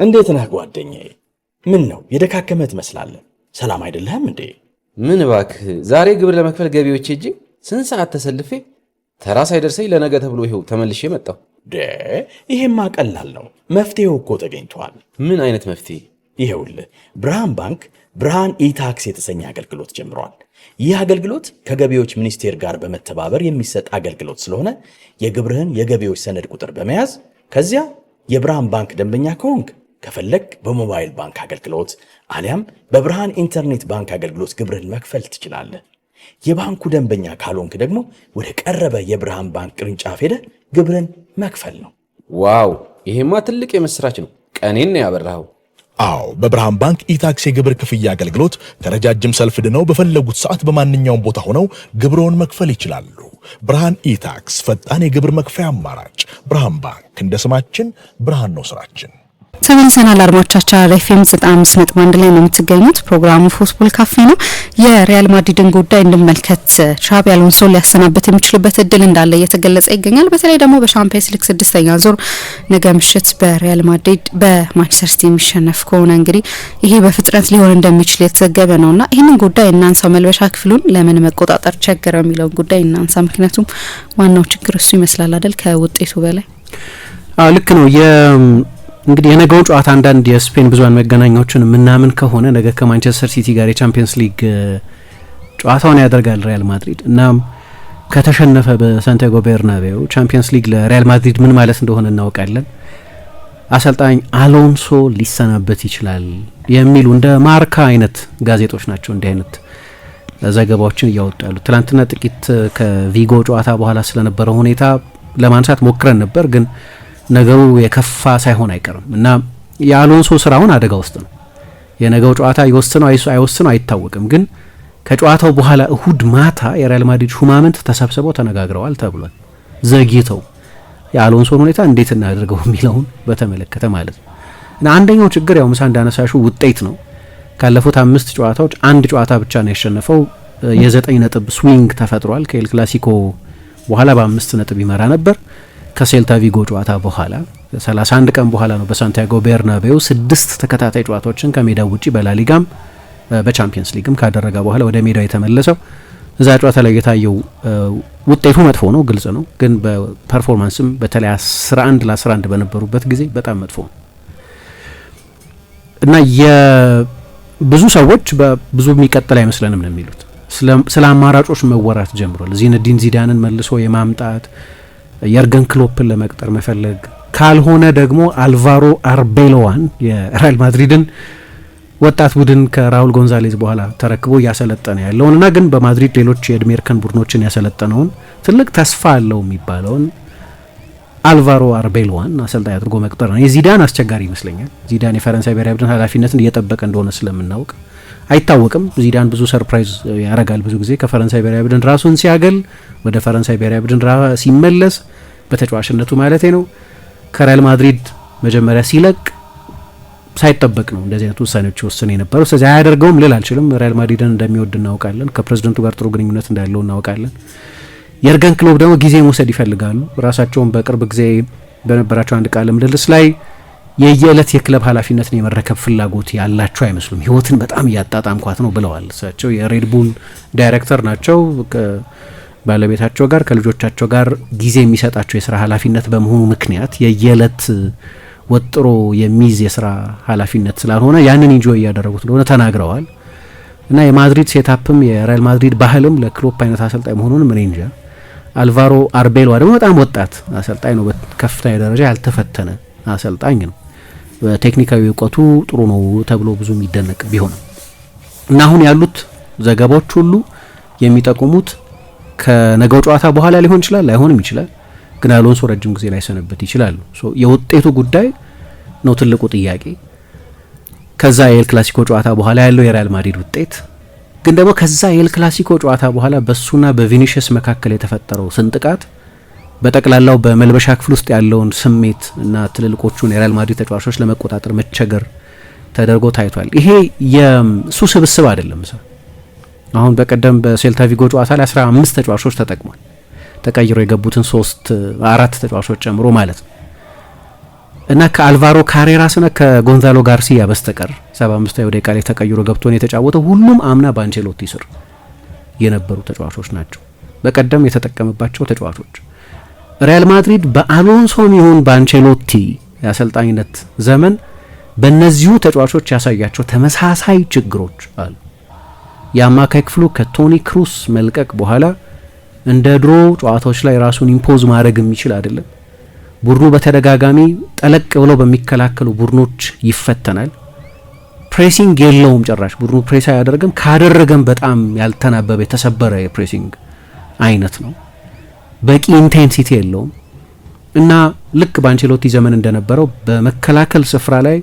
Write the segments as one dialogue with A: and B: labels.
A: እንዴት ነህ ጓደኛዬ? ምን ነው የደካከመ ትመስላለህ? ሰላም አይደለህም እንዴ?
B: ምን እባክህ፣ ዛሬ ግብር ለመክፈል ገቢዎች ሄጄ ስንት ሰዓት ተሰልፌ ተራ ሳይደርሰኝ ለነገ ተብሎ ይኸው ተመልሼ መጣሁ።
A: ይሄማ ቀላል ነው። መፍትሄው እኮ ተገኝቷል።
B: ምን አይነት መፍትሄ?
A: ይኸውልህ ብርሃን ባንክ ብርሃን ኢታክስ የተሰኘ አገልግሎት ጀምሯል። ይህ አገልግሎት ከገቢዎች ሚኒስቴር ጋር በመተባበር የሚሰጥ አገልግሎት ስለሆነ የግብርህን የገቢዎች ሰነድ ቁጥር በመያዝ ከዚያ የብርሃን ባንክ ደንበኛ ከሆንክ ከፈለግ በሞባይል ባንክ አገልግሎት አሊያም በብርሃን ኢንተርኔት ባንክ አገልግሎት ግብርህን መክፈል ትችላለህ። የባንኩ ደንበኛ ካልሆንክ ደግሞ ወደ ቀረበ የብርሃን ባንክ ቅርንጫፍ ሄደህ ግብርህን መክፈል ነው።
B: ዋው! ይሄማ ትልቅ የምስራች ነው። ቀኔን ነው ያበራኸው።
C: አዎ፣ በብርሃን ባንክ ኢታክስ የግብር ክፍያ አገልግሎት ከረጃጅም ሰልፍ ድነው በፈለጉት ሰዓት በማንኛውም ቦታ ሆነው ግብርዎን መክፈል ይችላሉ። ብርሃን ኢታክስ ፈጣን የግብር መክፈያ አማራጭ። ብርሃን ባንክ እንደ ስማችን ብርሃን ነው ስራችን።
D: ተመልሰናል አድማጮቻችን። ኤፍኤም 95.1 ላይ ነው የምትገኙት። ፕሮግራሙ ፉትቦል ካፌ ነው። የሪያል ማድሪድን ጉዳይ እንመልከት። ሻቢ አሎንሶ ሊያሰናበት የሚችልበት እድል እንዳለ እየተገለጸ ይገኛል። በተለይ ደግሞ በሻምፒየንስ ሊግ 6ኛ ዙር ነገ ምሽት በሪያል ማድሪድ በማንቸስተር ሲቲ የሚሸነፍ ከሆነ እንግዲህ ይሄ በፍጥነት ሊሆን እንደሚችል የተዘገበ ነውና ይህንን ጉዳይ እናንሳው። መልበሻ ክፍሉን ለምን መቆጣጠር ቸገረ የሚለውን ጉዳይ እናንሳ። ምክንያቱም ዋናው ችግር እሱ ይመስላል አይደል? ከውጤቱ በላይ
E: ልክ ነው። እንግዲህ የነገውን ጨዋታ አንዳንድ የስፔን ብዙሃን መገናኛዎችን ምናምን ከሆነ ነገ ከማንቸስተር ሲቲ ጋር የቻምፒየንስ ሊግ ጨዋታውን ያደርጋል ሪያል ማድሪድ እና ከተሸነፈ በሳንቲያጎ ቤርናቤው ቻምፒየንስ ሊግ ለሪያል ማድሪድ ምን ማለት እንደሆነ እናውቃለን። አሰልጣኝ አሎንሶ ሊሰናበት ይችላል የሚሉ እንደ ማርካ አይነት ጋዜጦች ናቸው እንዲህ አይነት ዘገባዎችን እያወጡ ያሉት። ትናንትና ጥቂት ከቪጎ ጨዋታ በኋላ ስለነበረው ሁኔታ ለማንሳት ሞክረን ነበር ግን ነገሩ የከፋ ሳይሆን አይቀርም እና የአሎንሶ ስራውን አደጋ ውስጥ ነው። የነገው ጨዋታ ይወስነው አይወስነው አይታወቅም። ግን ከጨዋታው በኋላ እሁድ ማታ የሪያል ማድሪድ ሹማምንት ተሰብስበው ተነጋግረዋል ተብሏል። ዘግይተው የአሎንሶን ሁኔታ እንዴት እናደርገው የሚለውን በተመለከተ ማለት ነው። እና አንደኛው ችግር ያው ምሳ እንዳነሳሹ ውጤት ነው። ካለፉት 5 ጨዋታዎች አንድ ጨዋታ ብቻ ነው ያሸነፈው። የ9 ነጥብ ስዊንግ ተፈጥሯል። ከኤል ክላሲኮ በኋላ በ5 ነጥብ ይመራ ነበር። ከሴልታ ቪጎ ጨዋታ በኋላ 31 ቀን በኋላ ነው በሳንቲያጎ ቤርናቤው 6 ተከታታይ ጨዋታዎችን ከሜዳው ውጪ በላሊጋም በቻምፒየንስ ሊግም ካደረገ በኋላ ወደ ሜዳው የተመለሰው። እዛ ጨዋታ ላይ የታየው ውጤቱ መጥፎ ነው፣ ግልጽ ነው። ግን በፐርፎርማንስም በተለይ 11 ለ11 በነበሩበት ጊዜ በጣም መጥፎ ነው እና የብዙ ሰዎች ብዙ የሚቀጥል አይመስለንም ነው የሚሉት። ስለ አማራጮች መወራት ጀምሯል። ዚነዲን ዚዳንን መልሶ የማምጣት የርገን ክሎፕን ለመቅጠር መፈለግ ካልሆነ ደግሞ አልቫሮ አርቤሎዋን የሪያል ማድሪድን ወጣት ቡድን ከራውል ጎንዛሌዝ በኋላ ተረክቦ እያሰለጠነ ያለውንና ግን በማድሪድ ሌሎች የእድሜ እርከን ቡድኖችን ያሰለጠነውን ትልቅ ተስፋ አለው የሚባለውን አልቫሮ አርቤሎዋን አሰልጣኝ አድርጎ መቅጠር ነው። የዚዳን አስቸጋሪ ይመስለኛል። ዚዳን የፈረንሳይ ብሔራዊ ቡድን ኃላፊነትን እየጠበቀ እንደሆነ ስለምናውቅ አይታወቅም። ዚዳን ብዙ ሰርፕራይዝ ያረጋል። ብዙ ጊዜ ከፈረንሳይ ብሔራዊ ቡድን ራሱን ሲያገል ወደ ፈረንሳይ ብሔራዊ ቡድን ሲመለስ በተጫዋችነቱ ማለት ነው። ከሪያል ማድሪድ መጀመሪያ ሲለቅ ሳይጠበቅ ነው እንደዚህ አይነት ውሳኔዎች ወስነ የነበረው። ስለዚህ አያደርገውም ልል አልችልም። ሪያል ማድሪድን እንደሚወድ እናውቃለን። ከፕሬዝዳንቱ ጋር ጥሩ ግንኙነት እንዳለው እናውቃለን። የርገን ክሎፕ ደግሞ ጊዜ መውሰድ ይፈልጋሉ። ራሳቸውን በቅርብ ጊዜ በነበራቸው አንድ ቃለ ምልልስ ላይ የየዕለት የክለብ ኃላፊነትን የመረከብ ፍላጎት ያላቸው አይመስሉም። ህይወትን በጣም እያጣጣምኳት ነው ብለዋል። እሳቸው የሬድቡል ዳይሬክተር ናቸው። ባለቤታቸው ጋር ከልጆቻቸው ጋር ጊዜ የሚሰጣቸው የስራ ኃላፊነት በመሆኑ ምክንያት የየዕለት ወጥሮ የሚይዝ የስራ ኃላፊነት ስላልሆነ ያንን ኢንጆይ እያደረጉት እንደሆነ ተናግረዋል። እና የማድሪድ ሴታፕም የሪያል ማድሪድ ባህልም ለክሎፕ አይነት አሰልጣኝ መሆኑን ምን እንጃ። አልቫሮ አርቤሎዋ ደግሞ በጣም ወጣት አሰልጣኝ ነው። በከፍተኛ ደረጃ ያልተፈተነ አሰልጣኝ ነው። በቴክኒካዊ እውቀቱ ጥሩ ነው ተብሎ ብዙ የሚደነቅ ቢሆንም እና አሁን ያሉት ዘገባዎች ሁሉ የሚጠቁሙት ከነገው ጨዋታ በኋላ ሊሆን ይችላል፣ ላይሆንም ይችላል። ግን አሎንሶ ረጅም ጊዜ ላይ ሰነበት ይችላል። የውጤቱ ጉዳይ ነው ትልቁ ጥያቄ። ከዛ የኤል ክላሲኮ ጨዋታ በኋላ ያለው የሪያል ማድሪድ ውጤት ግን ደግሞ ከዛ የኤል ክላሲኮ ጨዋታ በኋላ በሱና በቪኒሺየስ መካከል የተፈጠረው ስንጥቃት በጠቅላላው በመልበሻ ክፍል ውስጥ ያለውን ስሜት እና ትልልቆቹን የሪያል ማድሪድ ተጫዋቾች ለመቆጣጠር መቸገር ተደርጎ ታይቷል። ይሄ የሱ ስብስብ አይደለም። አሁን በቀደም በሴልታ ቪጎ ጨዋታ ላይ 15 ተጫዋቾች ተጠቅሟል። ተቀይሮ የገቡትን 4 ተጫዋቾች ጨምሮ ማለት ነው። እና ከአልቫሮ ካሬራስና ከጎንዛሎ ጋርሲያ በስተቀር 75 ደቂቃ ላይ ተቀይሮ ገብቶ ነው የተጫወተው። ሁሉም አምና በአንቸሎቲ ስር የነበሩ ተጫዋቾች ናቸው፣ በቀደም የተጠቀመባቸው ተጫዋቾች። ሪያል ማድሪድ በአሎንሶም ይሁን በአንቸሎቲ የአሰልጣኝነት ዘመን በእነዚሁ ተጫዋቾች ያሳያቸው ተመሳሳይ ችግሮች አሉ። የአማካይ ክፍሉ ከቶኒ ክሩስ መልቀቅ በኋላ እንደ ድሮ ጨዋታዎች ላይ ራሱን ኢምፖዝ ማድረግ የሚችል አይደለም። ቡድኑ በተደጋጋሚ ጠለቅ ብለው በሚከላከሉ ቡድኖች ይፈተናል። ፕሬሲንግ የለውም ጭራሽ። ቡድኑ ፕሬስ አያደርግም፣ ካደረገም በጣም ያልተናበበ የተሰበረ የፕሬሲንግ አይነት ነው። በቂ ኢንቴንሲቲ የለውም እና ልክ በአንቸሎቲ ዘመን እንደነበረው በመከላከል ስፍራ ላይ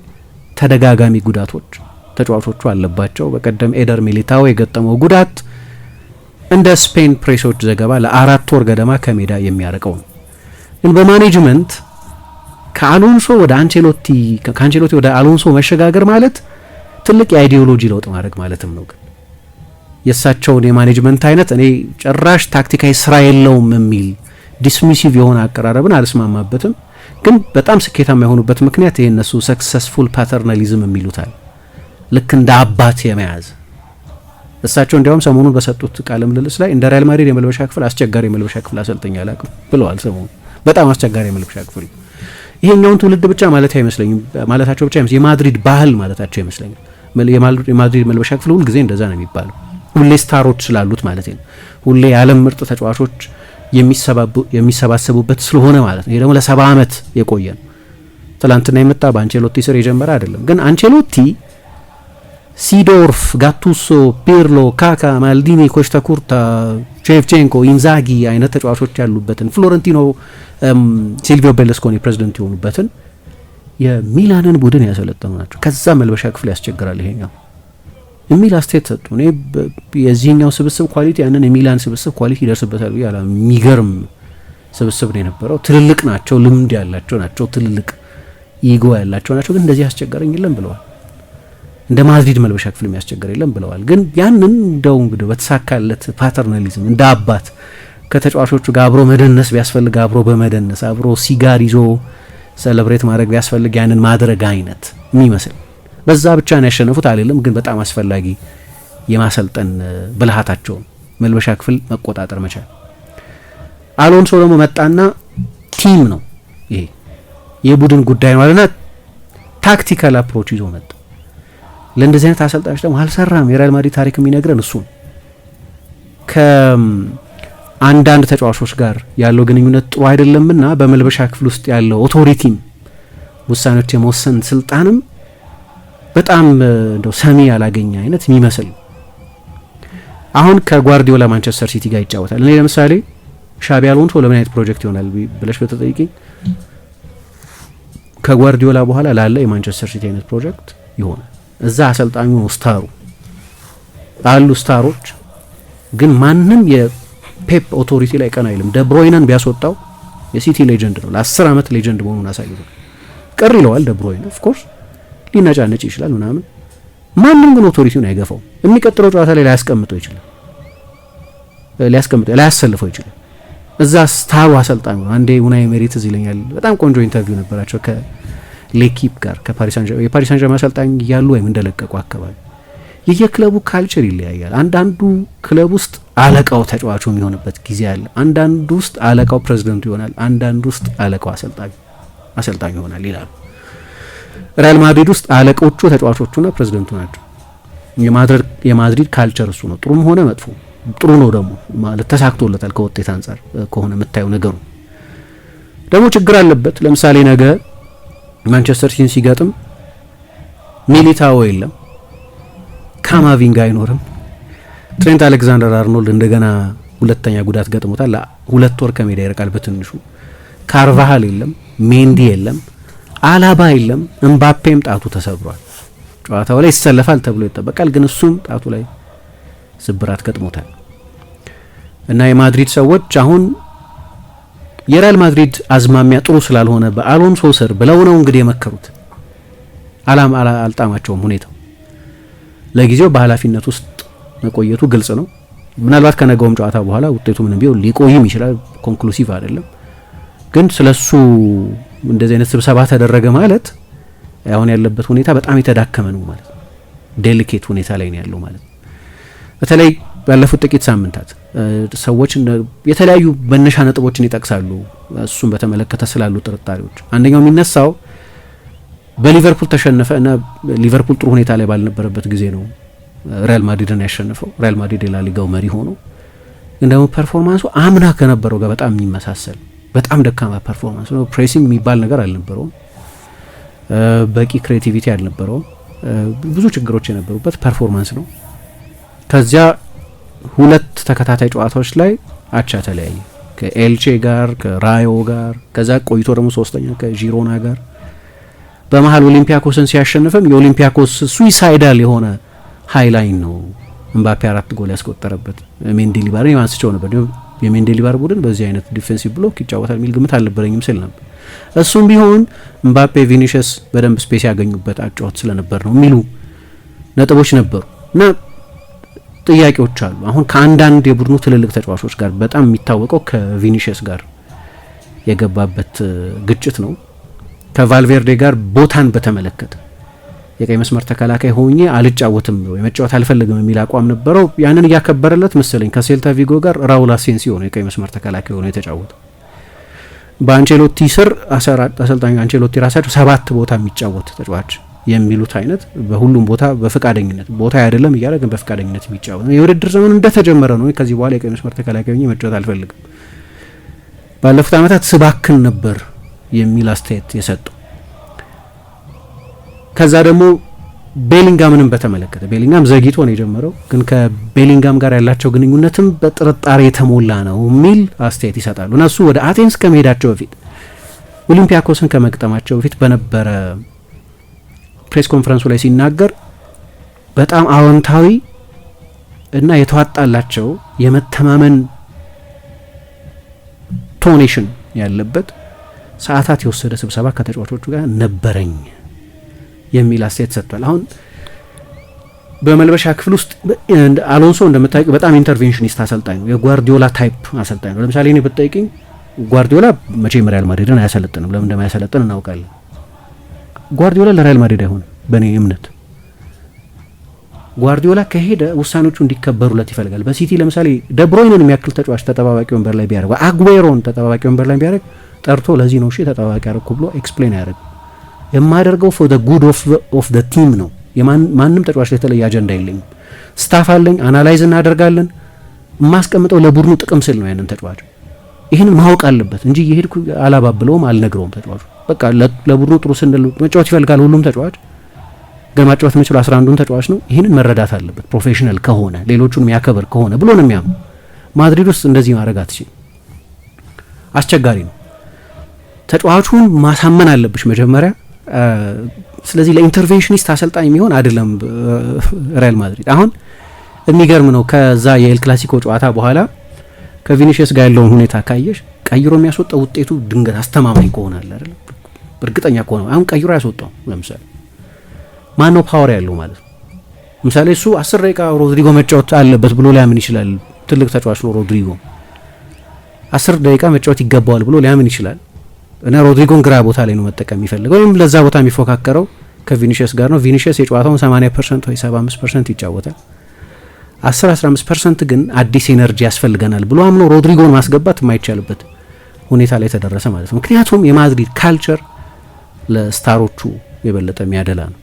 E: ተደጋጋሚ ጉዳቶች ተጫዋቾቹ አለባቸው። በቀደም ኤደር ሚሊታው የገጠመው ጉዳት እንደ ስፔን ፕሬሶች ዘገባ ለ4 ወር ገደማ ከሜዳ የሚያርቀው ነው። ግን በማኔጅመንት ከአሎንሶ ወደ አንቸሎቲ ከአንቸሎቲ ወደ አሎንሶ መሸጋገር ማለት ትልቅ የአይዲዮሎጂ ለውጥ ማድረግ ማለትም ነው። ግን የእሳቸውን የማኔጅመንት አይነት እኔ ጭራሽ ታክቲካዊ ስራ የለውም የሚል ዲስሚሲቭ የሆነ አቀራረብን አልስማማበትም። ግን በጣም ስኬታማ የሆኑበት ምክንያት ይሄ እነሱ ሰክሰስፉል ፓተርናሊዝም የሚሉታል፣ ልክ እንደ አባት የመያዝ እሳቸው እንዲያውም ሰሞኑን በሰጡት ቃለ ምልልስ ላይ እንደ ሪያል ማድሪድ የመልበሻ ክፍል አስቸጋሪ የመልበሻ ክፍል አሰልጠኝ አላውቅም ብለዋል። ሰሞኑን በጣም አስቸጋሪ የመልበሻ ክፍል ይሄኛውን ትውልድ ብቻ ማለት አይመስለኝም፣ ማለታቸው ብቻ አይመስለኝም፣ የማድሪድ ባህል ማለታቸው አይመስለኝም። የማድሪድ መልበሻ ክፍል ሁል ጊዜ እንደዛ ነው የሚባለው፣ ሁሌ ስታሮች ስላሉት ማለት ነው፣ ሁሌ የዓለም ምርጥ ተጫዋቾች የሚሰባሰቡበት ስለሆነ ማለት ነው። ይሄ ደግሞ ለ70 ዓመት የቆየ ነው። ትላንትና የመጣ በአንቸሎቲ ስር የጀመረ አይደለም። ግን አንቸሎቲ ሲዶርፍ፣ ጋቱሶ፣ ፒርሎ፣ ካካ፣ ማልዲኒ፣ ኮስታ ኩርታ፣ ሼቭቼንኮ፣ ኢንዛጊ አይነት ተጫዋቾች ያሉበትን ፍሎረንቲኖ፣ ሲልቪዮ ቤርሉስኮኒ ፕሬዚደንት የሆኑበትን የሚላንን ቡድን ያሰለጠኑ ናቸው። ከዛ መልበሻ ክፍል ያስቸግራል ይሄኛው የሚል አስተያየት ሰጡ። እኔ የዚህኛው ስብስብ ኳሊቲ ያንን የሚላን ስብስብ ኳሊቲ ይደርስበታል ብዬ የሚገርም ስብስብ ነው የነበረው። ትልልቅ ናቸው፣ ልምድ ያላቸው ናቸው፣ ትልልቅ ኢጎ ያላቸው ናቸው። ግን እንደዚህ ያስቸገረኝ የለም ብለዋል። እንደ ማድሪድ መልበሻ ክፍል የሚያስቸግር የለም ብለዋል። ግን ያንን እንደው እንግዲህ በተሳካለት ፓተርናሊዝም እንደ አባት ከተጫዋቾቹ ጋር አብሮ መደነስ ቢያስፈልግ አብሮ በመደነስ አብሮ ሲጋር ይዞ ሴሌብሬት ማድረግ ቢያስፈልግ ያንን ማድረግ አይነት የሚመስል በዛ ብቻ ነው ያሸነፉት አይደለም። ግን በጣም አስፈላጊ የማሰልጠን ብልሃታቸውን መልበሻ ክፍል መቆጣጠር መቻል። አሎንሶ ደግሞ መጣና ቲም ነው ይሄ የቡድን ጉዳይ ነው አለና ታክቲካል አፕሮች ይዞ መጣ። ለእንደዚህ አይነት አሰልጣኞች ደግሞ አልሰራም። የሪያል ማድሪድ ታሪክ የሚነግረን እሱ ከአንዳንድ ተጫዋቾች ጋር ያለው ግንኙነት ጥሩ አይደለምና በመልበሻ ክፍል ውስጥ ያለው ኦቶሪቲም ውሳኔዎች የመወሰን ስልጣንም በጣም እንደው ሰሚ ያላገኘ አይነት የሚመስል። አሁን ከጓርዲዮላ ማንቸስተር ሲቲ ጋር ይጫወታል። እኔ ለምሳሌ ሻቢ አሎንሶ ለምን አይነት ፕሮጀክት ይሆናል ብለሽ በተጠይቂኝ ከጓርዲዮላ በኋላ ላለ የማንቸስተር ሲቲ አይነት ፕሮጀክት ይሆናል። እዛ አሰልጣኙ ነው ስታሩ አሉ ስታሮች፣ ግን ማንም የፔፕ ኦቶሪቲ ላይ ቀን አይልም። ደብሮይነን ቢያስወጣው የሲቲ ሌጀንድ ነው፣ ለ10 ዓመት ሌጀንድ መሆኑን አሳይቷል። ቅር ይለዋል ደብሮይነ ኦፍ ኮርስ ሊነጫነጭ ይችላል ምናምን፣ ማንም ግን ኦቶሪቲውን አይገፋው። የሚቀጥለው ጨዋታ ላይ ሊያስቀምጠው ይችላል፣ ሊያሰልፈው ይችላል። እዛ ስታሩ አሰልጣኙ ነው። አንዴ ኡናይ ኤመሪ ትዝ ይለኛል፣ በጣም ቆንጆ ኢንተርቪው ነበራቸው ከሌኪፕ ጋር የፓሪስ ሳን ጀርመን አሰልጣኝ እያሉ ወይም እንደለቀቁ አካባቢ። የየክለቡ ካልቸር ይለያያል። አንዳንዱ ክለብ ውስጥ አለቃው ተጫዋቹ የሚሆንበት ጊዜ አለ። አንዳንዱ ውስጥ አለቃው ፕሬዚደንቱ ይሆናል። አንዳንዱ ውስጥ አለቃው አሰልጣኙ ይሆናል ይላሉ። ሪያል ማድሪድ ውስጥ አለቆቹ ተጫዋቾቹና ፕሬዚደንቱ ናቸው። የማድሪድ ካልቸር እሱ ነው። ጥሩም ሆነ መጥፎ፣ ጥሩ ነው ደግሞ ማለት ተሳክቶለታል። ከውጤት አንጻር ከሆነ የምታየው ነገሩ ደግሞ ችግር አለበት። ለምሳሌ ነገ ማንቸስተር ሲቲን ሲገጥም ሚሊታኦ የለም፣ ካማቪንጋ አይኖርም፣ ትሬንት አሌክዛንደር አርኖልድ እንደገና ሁለተኛ ጉዳት ገጥሞታል። 2 ወር ከሜዳ ይርቃል በትንሹ። ካርቫሃል የለም፣ ሜንዲ የለም፣ አላባ የለም፣ እምባፔም ጣቱ ተሰብሯል። ጨዋታው ላይ ይሰለፋል ተብሎ ይጠበቃል፣ ግን እሱም ጣቱ ላይ ስብራት ገጥሞታል። እና የማድሪድ ሰዎች አሁን የሪያል ማድሪድ አዝማሚያ ጥሩ ስላልሆነ በአሎንሶ ስር ብለው ነው እንግዲህ የመከሩት። አልጣማቸውም ሁኔታው። ለጊዜው በኃላፊነት ውስጥ መቆየቱ ግልጽ ነው። ምናልባት ከነገውም ጨዋታ በኋላ ውጤቱ ምንም ቢሆን ሊቆይም ይችላል፣ ኮንክሉሲቭ አይደለም። ግን ስለሱ እንደዚህ አይነት ስብሰባ ተደረገ ማለት አሁን ያለበት ሁኔታ በጣም የተዳከመ ነው ማለት ነው። ዴሊኬት ሁኔታ ላይ ነው ያለው ማለት ነው። በተለይ ባለፉት ጥቂት ሳምንታት ሰዎች የተለያዩ መነሻ ነጥቦችን ይጠቅሳሉ እሱን በተመለከተ ስላሉ ጥርጣሬዎች። አንደኛው የሚነሳው በሊቨርፑል ተሸነፈ እና ሊቨርፑል ጥሩ ሁኔታ ላይ ባልነበረበት ጊዜ ነው ሪያል ማድሪድን ያሸነፈው። ሪያል ማድሪድ የላሊጋው መሪ ሆኖ ግን ደግሞ ፐርፎርማንሱ አምና ከነበረው ጋር በጣም የሚመሳሰል በጣም ደካማ ፐርፎርማንስ ነው። ፕሬሲንግ የሚባል ነገር አልነበረውም። በቂ ክሬቲቪቲ አልነበረውም። ብዙ ችግሮች የነበሩበት ፐርፎርማንስ ነው። ከዚያ ሁለት ተከታታይ ጨዋታዎች ላይ አቻ ተለያየ ከኤልቼ ጋር ከራዮ ጋር፣ ከዛ ቆይቶ ደግሞ ሶስተኛ ከጂሮና ጋር። በመሀል ኦሊምፒያኮስን ሲያሸንፍም የኦሊምፒያኮስ ሱይሳይዳል የሆነ ሃይላይን ነው እምባፔ 4 ጎል ያስቆጠረበት። ሜንዴሊባር አንስቸው ነበር የሜንዴሊባር ቡድን በዚህ አይነት ዲፌንሲቭ ብሎክ ይጫወታል የሚል ግምት አልነበረኝም ስል ነበር። እሱም ቢሆን እምባፔ ቪኒሽስ በደንብ ስፔስ ያገኙበት አጫወት ስለነበር ነው የሚሉ ነጥቦች ነበሩ እና ጥያቄዎች አሉ። አሁን ከአንዳንድ የቡድኑ ትልልቅ ተጫዋቾች ጋር በጣም የሚታወቀው ከቪኒሽስ ጋር የገባበት ግጭት ነው። ከቫልቬርዴ ጋር ቦታን በተመለከተ የቀይ መስመር ተከላካይ ሆኜ አልጫወትም ነው የመጫወት አልፈልግም የሚል አቋም ነበረው። ያንን እያከበረለት መሰለኝ ከሴልታ ቪጎ ጋር ራውል አሴንሲዮ ነው የቀይ መስመር ተከላካይ ሆኖ የተጫወተው። በአንቸሎቲ ስር አሰልጣኝ አንቸሎቲ ራሳቸው 7 ቦታ የሚጫወት ተጫዋች የሚሉት አይነት በሁሉም ቦታ በፈቃደኝነት ቦታ አይደለም እያለ ግን በፈቃደኝነት የሚጫወት ነው። የውድድር ዘመኑ እንደተጀመረ ነው ከዚህ በኋላ የቀይ መስመር ተከላካይ ሆኜ መጫወት አልፈልግም፣ ባለፉት ዓመታት ስባክን ነበር የሚል አስተያየት የሰጠው። ከዛ ደግሞ ቤሊንጋምንም በተመለከተ ቤሊንጋም ዘግይቶ ነው የጀመረው፣ ግን ከቤሊንጋም ጋር ያላቸው ግንኙነትም በጥርጣሬ የተሞላ ነው የሚል አስተያየት ይሰጣሉ። እና እሱ ወደ አቴንስ ከመሄዳቸው በፊት ኦሊምፒያኮስን ከመግጠማቸው በፊት በነበረ ፕሬስ ኮንፈረንሱ ላይ ሲናገር በጣም አዎንታዊ እና የተዋጣላቸው የመተማመን ቶኔሽን ያለበት ሰዓታት የወሰደ ስብሰባ ከተጫዋቾቹ ጋር ነበረኝ የሚል አስተያየት ሰጥቷል። አሁን በመልበሻ ክፍል ውስጥ አሎንሶ እንደምታውቂው በጣም ኢንተርቬንሽኒስት አሰልጣኝ ነው፣ የጓርዲዮላ ታይፕ አሰልጣኝ ነው። ለምሳሌ እኔ ብትጠይቂኝ ጓርዲዮላ መቼም ሪያል ማድሪድን አያሰለጥንም፣ ለምን እንደማያሰለጥን እናውቃለን። ጓርዲዮላ ለሪያል ማድሪድ አይሆንም በእኔ እምነት። ጓርዲዮላ ከሄደ ውሳኔዎቹ እንዲከበሩለት ይፈልጋል። በሲቲ ለምሳሌ ደብሮይንን የሚያክል ተጫዋች ተጠባባቂ ወንበር ላይ ቢያደርግ፣ አጉዌሮን ተጠባባቂ ወንበር ላይ ቢያደርግ ጠርቶ ለዚህ ነው እሺ ተጠባባቂ ያደረኩ ብሎ ኤክስፕሌን ያደርግ። የማደርገው ፎር ዘ ጉድ ኦፍ ዘ ቲም ነው። ማንም ተጫዋች ላይ የተለየ አጀንዳ የለኝም። ስታፍ አለኝ፣ አናላይዝ እናደርጋለን። የማስቀምጠው ለቡድኑ ጥቅም ስል ነው ያንን ተጫዋች። ይህንን ማወቅ አለበት እንጂ የሄድኩ አላባብለውም፣ አልነግረውም። ተጫዋቹ በቃ ለቡድኑ ጥሩ ስንል መጫወት ይፈልጋል ሁሉም ተጫዋች፣ ግን ማጫወት የሚችለው 11ዱን ተጫዋች ነው። ይህንን መረዳት አለበት ፕሮፌሽናል ከሆነ ሌሎቹን የሚያከብር ከሆነ ብሎ ነው የሚያምኑ። ማድሪድ ውስጥ እንደዚህ ማድረግ አትችልም፣ አስቸጋሪ ነው። ተጫዋቹን ማሳመን አለብሽ መጀመሪያ። ስለዚህ ለኢንተርቬንሽኒስት አሰልጣኝ የሚሆን አይደለም ሪያል ማድሪድ። አሁን የሚገርም ነው። ከዛ የኤል ክላሲኮ ጨዋታ በኋላ ከቪኒሽስ ጋር ያለውን ሁኔታ ካየሽ ቀይሮ የሚያስወጣው ውጤቱ ድንገት አስተማማኝ ከሆነ አለ አይደል፣ እርግጠኛ ከሆነ አሁን ቀይሮ ያስወጣው ለምሳሌ ማን ነው ፓወር ያለው ማለት ነው። ለምሳሌ እሱ 10 ደቂቃ ሮድሪጎ መጫወት አለበት ብሎ ሊያምን ይችላል። ትልቅ ተጫዋች ነው ሮድሪጎ፣ 10 ደቂቃ መጫወት ይገባዋል ብሎ ሊያምን ይችላል። እና ሮድሪጎን ግራ ቦታ ላይ ነው መጠቀም የሚፈልገው፣ ወይም ለዛ ቦታ የሚፎካከረው ከቪኒሽስ ጋር ነው። ቪኒሽስ የጨዋታውን 80% ወይ 75% ይጫወታል። 10-15% ግን አዲስ ኤነርጂ ያስፈልገናል ብሎ አምኖ ሮድሪጎን ማስገባት የማይቻልበት ሁኔታ ላይ ተደረሰ ማለት ነው። ምክንያቱም የማድሪድ ካልቸር ለስታሮቹ የበለጠ የሚያደላ ነው።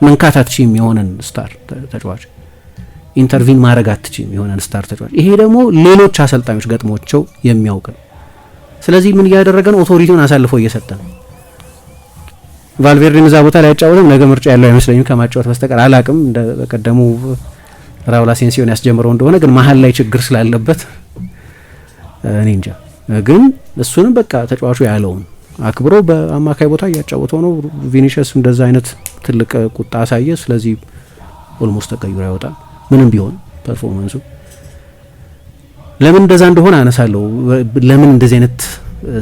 E: መንካት አትችይም የሆነን ስታር ተጫዋች፣ ኢንተርቪን ማድረግ አትችይም የሆነን ስታር ተጫዋች። ይሄ ደግሞ ሌሎች አሰልጣኞች ገጥሞቸው የሚያውቅ ነው። ስለዚህ ምን እያደረገ ነው? ኦቶሪቲውን አሳልፎ እየሰጠ ነው። ቫልቬርዴን እዛ ቦታ ላይ ያጫወተም ነገ ምርጫ ያለው አይመስለኝም ከማጫወት በስተቀር አላቅም። እንደ በቀደሙ ራውል አሴንሲዮን ያስጀምረው እንደሆነ ግን መሀል ላይ ችግር ስላለበት እኔ እንጃ። ግን እሱንም በቃ ተጫዋቹ ያለውን አክብሮ በአማካይ ቦታ እያጫወተው ነው። ቪኒሽስ እንደዛ አይነት ትልቅ ቁጣ አሳየ። ስለዚህ ኦልሞስት ተቀይሮ ያወጣል። ምንም ቢሆን ፐርፎርማንሱ ለምን እንደዛ እንደሆነ አነሳለሁ። ለምን እንደዚህ አይነት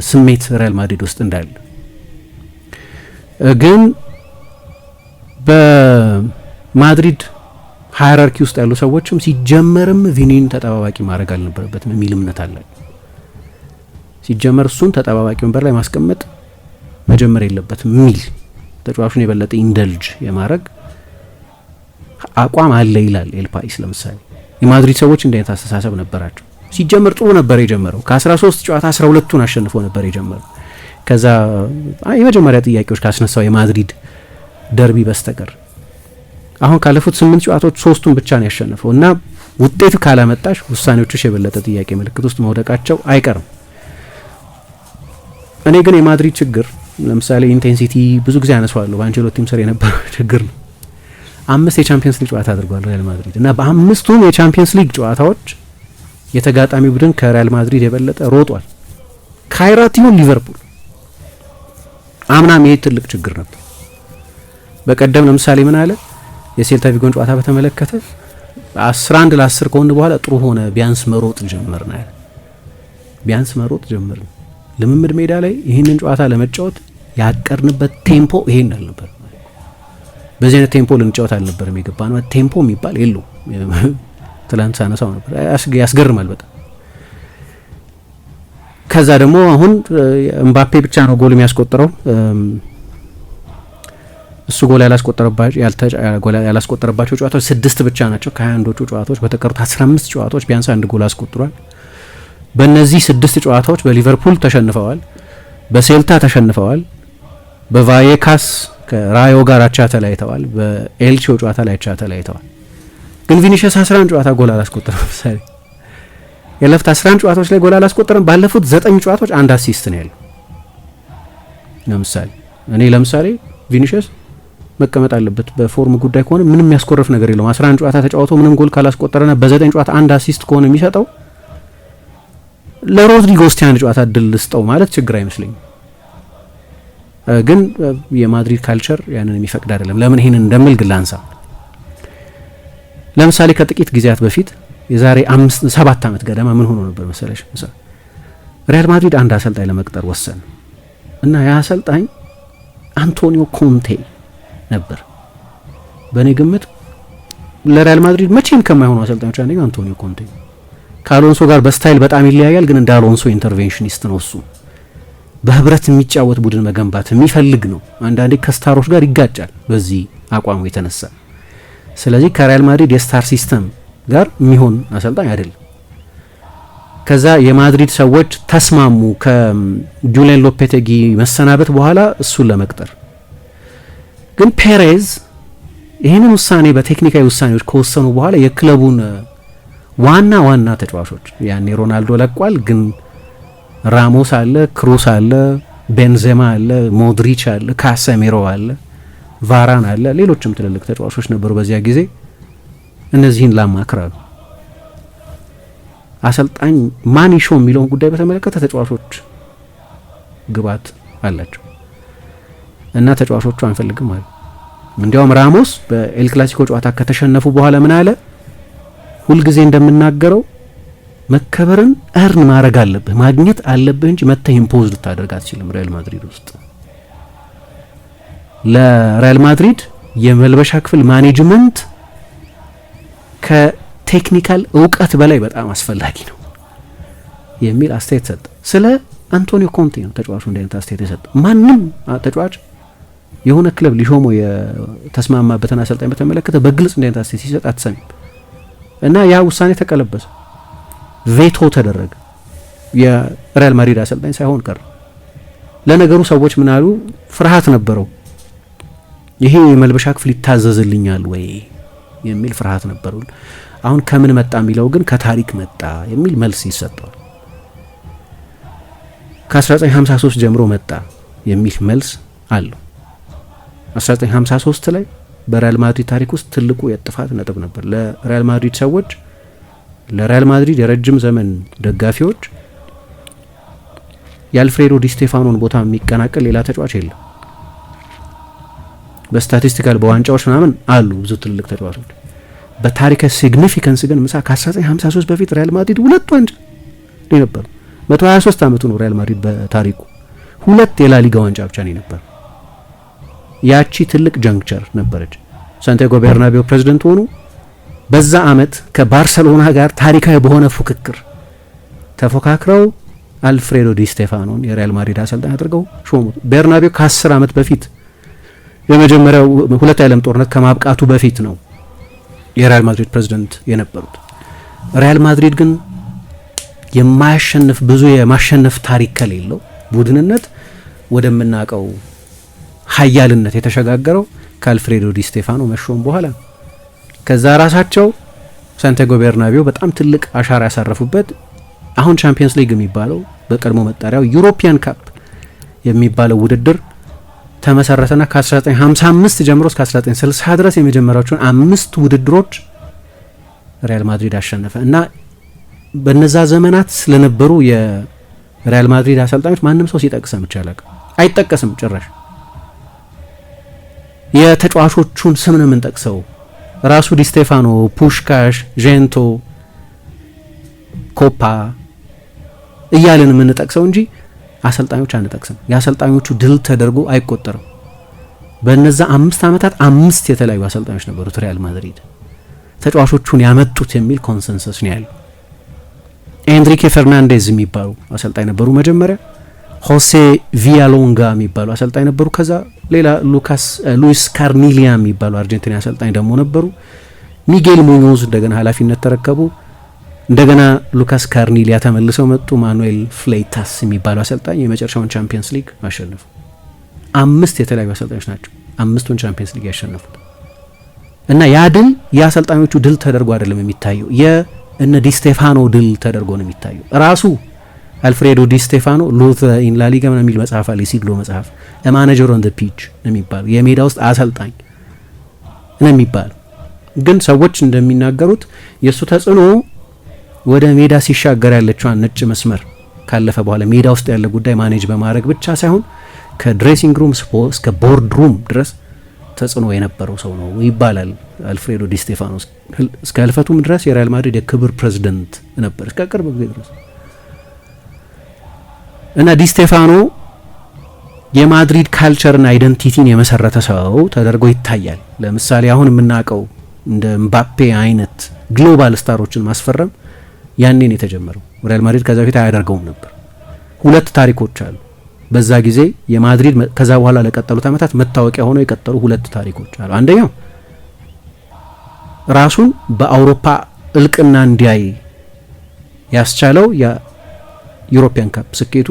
E: ስሜት ሪያል ማድሪድ ውስጥ እንዳለ ግን በማድሪድ ሃይራርኪ ውስጥ ያሉ ሰዎችም ሲጀመርም ቪኒን ተጠባባቂ ማድረግ አልነበረበትም የሚል እምነት አለ። ሲጀመር እሱን ተጠባባቂ ወንበር ላይ ማስቀመጥ መጀመር የለበትም የሚል ተጫዋቹን የበለጠ ኢንደልጅ የማድረግ አቋም አለ ይላል ኤል ፓይስ። ለምሳሌ የማድሪድ ሰዎች እንደ አይነት አስተሳሰብ ነበራቸው። ሲጀመር ጥሩ ነበር የጀመረው። ከ13 ጨዋታ 12ቱን አሸንፎ ነበር የጀመረው። ከዛ የመጀመሪያ ጥያቄዎች ካስነሳው የማድሪድ ደርቢ በስተቀር አሁን ካለፉት 8 ጨዋታዎች 3ቱን ብቻ ነው ያሸነፈው እና ውጤት ካላመጣሽ ውሳኔዎችሽ የበለጠ ጥያቄ ምልክት ውስጥ መውደቃቸው አይቀርም። እኔ ግን የማድሪድ ችግር ለምሳሌ ኢንቴንሲቲ ብዙ ጊዜ አነሳዋለሁ። በአንቸሎቲም ስር የነበረው ችግር ነው። 5 የቻምፒየንስ ሊግ ጨዋታ አድርጓል ሪያል ማድሪድ እና በ5ቱም የቻምፒየንስ ሊግ ጨዋታዎች የተጋጣሚ ቡድን ከሪያል ማድሪድ የበለጠ ሮጧል። ካይራት ይሁን ሊቨርፑል አምናም ይሄ ትልቅ ችግር ነበር። በቀደም ለምሳሌ ምን አለ የሴልታ ቪጎን ጨዋታ በተመለከተ 11 ለ10 ከሆነ በኋላ ጥሩ ሆነ፣ ቢያንስ መሮጥ ጀመርን አለ። ቢያንስ መሮጥ ጀመርን። ልምምድ ሜዳ ላይ ይህንን ጨዋታ ለመጫወት ያቀርንበት ቴምፖ ይሄን አልነበር። በዚህ አይነት ቴምፖ ልንጫወት አልነበረም የገባነው። ቴምፖ የሚባል የለውም። ትላንት ሳነሳው ነበር። ያስገርማል በጣም። ከዛ ደግሞ አሁን እምባፔ ብቻ ነው ጎል የሚያስቆጥረው። እሱ ጎል ያላስቆጠረባቸው ጨዋታዎች 6 ብቻ ናቸው ከ21ዎቹ ጨዋታዎች። በተቀሩት 15 ጨዋታዎች ቢያንስ 1 ጎል አስቆጥሯል። በእነዚህ 6 ጨዋታዎች በሊቨርፑል ተሸንፈዋል፣ በሴልታ ተሸንፈዋል፣ በቫየካስ ከራዮ ጋር አቻ ተለያይተዋል፣ በኤልቼው ጨዋታ ላይ አቻ ተለያይተዋል። ግን ቪኒሺየስ 11 ጨዋታ ጎል አላስቆጠረም። ለምሳሌ የለፍት 11 ጨዋታዎች ላይ ጎል አላስቆጠረም። ባለፉት 9 ጨዋታዎች 1 አሲስት ነው ያለው። ለምሳሌ ቪኒሺየስ መቀመጥ አለበት። በፎርም ጉዳይ ከሆነ ምንም የሚያስቆርፍ ነገር የለውም። 11 ጨዋታ ተጫውቶ ምንም ጎል ካላስቆጠረና በ9 ጨዋታ 1 አሲስት ከሆነ የሚሰጠው ለሮድሪጎ እስቲ አንድ ጨዋታ እድል ልስጠው ማለት ችግር አይመስለኝም። ግን የማድሪድ ካልቸር ያንን የሚፈቅድ አይደለም። ለምን ይሄንን እንደምል ግን ላንሳ። ለምሳሌ ከጥቂት ጊዜያት በፊት የዛሬ 7 ዓመት ገደማ ምን ሆኖ ነበር መሰለሽ? ሪያል ማድሪድ አንድ አሰልጣኝ ለመቅጠር ወሰነ እና ያ አሰልጣኝ አንቶኒዮ ኮንቴ ነበር። በእኔ ግምት ለሪያል ማድሪድ መቼም ከማይሆኑ አሰልጣኞች አንደኛው አንቶኒዮ ኮንቴ። ከአሎንሶ ጋር በስታይል በጣም ይለያያል፣ ግን እንደ አሎንሶ ኢንተርቬንሽኒስት ነው። እሱ በህብረት የሚጫወት ቡድን መገንባት የሚፈልግ ነው። አንዳንዴ ከስታሮች ጋር ይጋጫል በዚህ አቋሙ የተነሳ። ስለዚህ ከሪያል ማድሪድ የስታር ሲስተም ጋር የሚሆን አሰልጣኝ አይደለም። ከዛ የማድሪድ ሰዎች ተስማሙ ከጁሊያን ሎፔቴጊ መሰናበት በኋላ እሱን ለመቅጠር። ግን ፔሬዝ ይህንን ውሳኔ በቴክኒካዊ ውሳኔዎች ከወሰኑ በኋላ የክለቡን ዋና ተጫዋቾች ያኔ ሮናልዶ ለቋል፣ ግን ራሞስ አለ፣ ክሩስ አለ፣ ቤንዜማ አለ፣ ሞድሪች አለ፣ ካሰሜሮ አለ፣ ቫራን አለ፣ ሌሎችም ትልልቅ ተጫዋቾች ነበሩ በዚያ ጊዜ። እነዚህን ላማክራሉ። አሰልጣኝ ማን ይሾም የሚለውን ጉዳይ በተመለከተ ተጫዋቾች ግባት አላቸው እና ተጫዋቾቹ አንፈልግም አሉ። እንዲያውም ራሞስ በኤል ክላሲኮ ጨዋታ ከተሸነፉ በኋላ ምን አለ? ሁልጊዜ እንደምናገረው መከበርን እርን ማድረግ አለብህ፣ ማግኘት አለብህ እንጂ መተህ ኢምፖዝ ልታደርግ አትችልም። ሪያል ማድሪድ ውስጥ ለሪያል ማድሪድ የመልበሻ ክፍል ማኔጅመንት ከቴክኒካል እውቀት በላይ በጣም አስፈላጊ ነው የሚል አስተያየት ሰጠ። ስለ አንቶኒዮ ኮንቴ ነው ተጫዋቹ እንደ አይነት አስተያየት የሰጠ። ማንም ተጫዋች የሆነ ክለብ ሊሾመው የተስማማበትን አሰልጣኝ በተመለከተ በግልጽ እንደ አይነት አስተያየት ሲሰጥ አትሰሚም። እና ያ ውሳኔ ተቀለበሰ፣ ቬቶ ተደረገ። የሪያል ማድሪድ አሰልጣኝ ሳይሆን ቀረ። ለነገሩ ሰዎች ምን አሉ? ፍርሃት ነበረው። ይሄ የመልበሻ ክፍል ይታዘዝልኛል ወይ የሚል ፍርሃት ነበረው። አሁን ከምን መጣ የሚለው ግን ከታሪክ መጣ የሚል መልስ ይሰጠዋል። ከ1953 ጀምሮ መጣ የሚል መልስ አለው። 1953 ላይ በሪያል ማድሪድ ታሪክ ውስጥ ትልቁ የጥፋት ነጥብ ነበር ለሪያል ማድሪድ ሰዎች፣ ለሪያል ማድሪድ የረጅም ዘመን ደጋፊዎች። የአልፍሬዶ ዲ ስቴፋኖን ቦታ የሚቀናቀል ሌላ ተጫዋች የለም። በስታቲስቲካል በዋንጫዎች ምናምን አሉ ብዙ ትልልቅ ተጫዋቾች። በታሪካዊ ሲግኒፊካንስ ግን ምሳ ከ1953 በፊት ሪያል ማድሪድ 2 ዋንጫ ነበር። 123 ዓመቱ ነው ሪያል ማድሪድ በታሪኩ 2 የላሊጋ ዋንጫ ብቻ ነው ነበር። ያቺ ትልቅ ጀንክቸር ነበረች። ሳንቲያጎ ቤርናቤው ፕሬዝዳንት ሆኑ። በዛ አመት ከባርሰሎና ጋር ታሪካዊ በሆነ ፉክክር ተፎካክረው አልፍሬዶ ዲ ስቴፋኖን የሪያል ማድሪድ አሰልጣኝ አድርገው ሾሙት። ቤርናቤው ከ10 ዓመት በፊት የመጀመሪያው ሁለት የዓለም ጦርነት ከማብቃቱ በፊት ነው የሪያል ማድሪድ ፕሬዝዳንት የነበሩት። ሪያል ማድሪድ ግን የማያሸንፍ ብዙ የማሸነፍ ታሪክ ከሌለው ቡድንነት ወደምናቀው ሀያልነት የተሸጋገረው ከአልፍሬዶ ዲ ስቴፋኖ መሾም በኋላ። ከዛ ራሳቸው ሳንቲያጎ ቤርናቤው በጣም ትልቅ አሻራ ያሳረፉበት አሁን ቻምፒየንስ ሊግ የሚባለው በቀድሞ መጣሪያው ዩሮፒያን ካፕ የሚባለው ውድድር ተመሰረተና ከ1955 ጀምሮ እስከ 1960 ድረስ የመጀመሪያዎቹን 5 ውድድሮች ሪያል ማድሪድ አሸነፈ እና በነዛ ዘመናት ስለነበሩ የሪያል ማድሪድ አሰልጣኞች ማንም ሰው ሲጠቅሰም ይቻላል አይጠቀስም ጭራሽ። የተጫዋቾቹን ስም ነው የምንጠቅሰው። ራሱ ዲ ስቴፋኖ፣ ፑሽካሽ፣ ዤንቶ፣ ኮፓ እያልን የምንጠቅሰው እንጂ አሰልጣኞች አንጠቅስም። የአሰልጣኞቹ ድል ተደርጎ አይቆጠርም። በነዛ 5 ዓመታት 5 የተለያዩ አሰልጣኞች ነበሩት ሪያል ማድሪድ ተጫዋቾቹን ያመጡት የሚል ኮንሰንሰስ ነው ያለው። ኤንሪኬ ፈርናንዴዝ የሚባሉ አሰልጣኝ ነበሩ መጀመሪያ። ሆሴ ቪያሎንጋ የሚባሉ አሰልጣኝ ነበሩ። ከዛ ሌላ ሉዊስ ካርኒሊያ የሚባሉ አርጀንቲና አሰልጣኝ ደግሞ ነበሩ። ሚጌል ሙኞዝ እንደገና ኃላፊነት ተረከቡ። እንደገና ሉካስ ካርኒሊያ ተመልሰው መጡ። ማኑኤል ፍሌይታስ የሚባሉ አሰልጣኝ የመጨረሻውን ቻምፒየንስ ሊግ አሸነፉ። 5 የተለያዩ አሰልጣኞች ናቸው 5ቱን ቻምፒየንስ ሊግ ያሸነፉት እና ያ ድል የአሰልጣኞቹ ድል ተደርጎ አይደለም የሚታየው፣ የእነ ዲ ስቴፋኖ ድል ተደርጎ ነው የሚታየው። ራሱ አልፍሬዶ ዲ ስቴፋኖ ሉት ኢን ላ ሊጋ የሚል መጽሐፍ አለ፣ ሲግሎ መጽሐፍ ማኔጀር ኦን ዘ ፒች የሚባል የሜዳ ውስጥ አሰልጣኝ ነው የሚባል። ግን ሰዎች እንደሚናገሩት የእሱ ተጽዕኖ ወደ ሜዳ ሲሻገር ያለችዋን ነጭ መስመር ካለፈ በኋላ ሜዳ ውስጥ ያለ ጉዳይ ማኔጅ በማድረግ ብቻ ሳይሆን ከድሬሲንግ ሩም እስከ ቦርድ ሩም ድረስ ተጽዕኖ የነበረው ሰው ነው ይባላል። አልፍሬዶ ዲ ስቴፋኖ እስከ ህልፈቱም ድረስ የሪያል ማድሪድ የክብር ፕሬዝዳንት ነበር እስከ ቅርብ ጊዜ ድረስ እና ዲ ስቴፋኖ የማድሪድ ካልቸርና አይደንቲቲን የመሰረተ ሰው ተደርጎ ይታያል። ለምሳሌ አሁን የምናውቀው እንደ ምባፔ አይነት ግሎባል ስታሮችን ማስፈረም ያኔን የተጀመረው ሪያል ማድሪድ ከዛ በፊት አያደርገውም ነበር። 2 ታሪኮች አሉ በዛ ጊዜ የማድሪድ ከዛ በኋላ ለቀጠሉት ዓመታት መታወቂያ ሆነው የቀጠሉ 2 ታሪኮች አሉ። አንደኛው ራሱን በአውሮፓ እልቅና እንዲያይ ያስቻለው የዩሮፒያን ካፕ ስኬቱ፣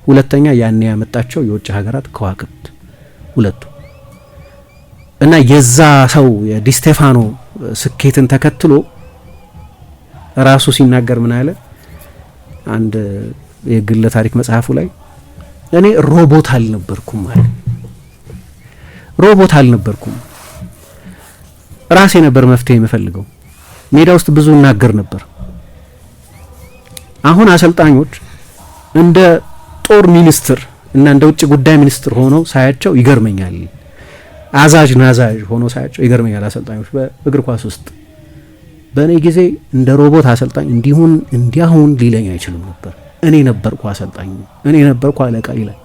E: ሁለተኛ ያኔ ያመጣቸው የውጭ ሀገራት ከዋክብት ሁለቱ እና የዛ ሰው የዲ ስቴፋኖ ስኬትን ተከትሎ ራሱ ሲናገር ምን አለ አንድ የግል ታሪክ መጽሐፉ ላይ እኔ ሮቦት አልነበርኩም ማለት ሮቦት አልነበርኩም፣ ራሴ ነበር መፍትሄ የምፈልገው፣ ሜዳ ውስጥ ብዙ እናገር ነበር። አሁን አሰልጣኞች እንደ ጦር ሚኒስትር እና እንደ ውጭ ጉዳይ ሚኒስትር ሆነው ሳያቸው ይገርመኛል። አዛዥ ናዛዥ ሆነው ሳያቸው ይገርመኛል አሰልጣኞች በእግር ኳስ ውስጥ። በእኔ ጊዜ እንደ ሮቦት አሰልጣኝ እንዲሁን እንዲያሁን ሊለኝ አይችልም ነበር። እኔ ነበርኩ አሰልጣኝ፣ እኔ ነበርኩ አለቃ ይላል።